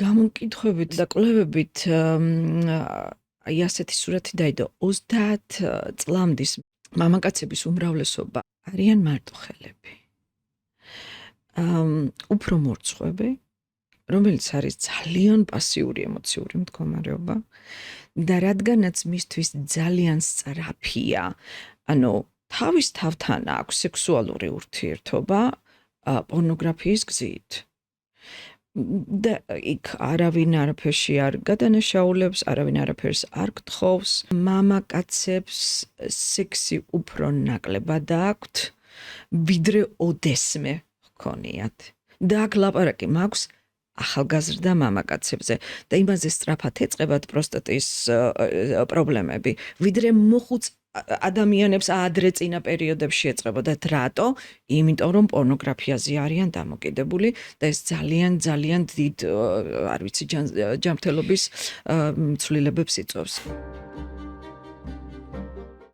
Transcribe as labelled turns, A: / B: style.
A: გამოკითხვებით და კვლევებით აი ასეთი სურათი დაიდო 30 წლამდის მამაკაცების უმრავლესობა არიან მარტოხელები. უფრო მორცხვები, რომელიც არის ძალიან პასიური ემოციური მდგომარეობა და რადგანაც მისთვის ძალიან სწრაფია, ანუ თავის თავთან აქვს სექსუალური ურთიერთობა პორნოგრაფიის გზით. და იქ არავინ არაფერში არ გადანაშაულებს, არავინ არაფერს არ გთხოვს. მამაკაცებს სექსი უფრო ნაკლებად აქვთ, ვიდრე ოდესმე ჰქონიათ. და აქ ლაპარაკი მაქვს ახალგაზრდა მამაკაცებზე და იმაზე სწრაფად ეწყებათ პროსტატის პრობლემები, ვიდრე მოხუც ადამიანებს ადრე წინა პერიოდებში ეწყებოდათ. რატო? იმიტომ რომ პორნოგრაფიაზე არიან დამოკიდებული და ეს ძალიან ძალიან დიდ არ ვიცი ჯანმრთელობის ცვლილებებს იწვევს.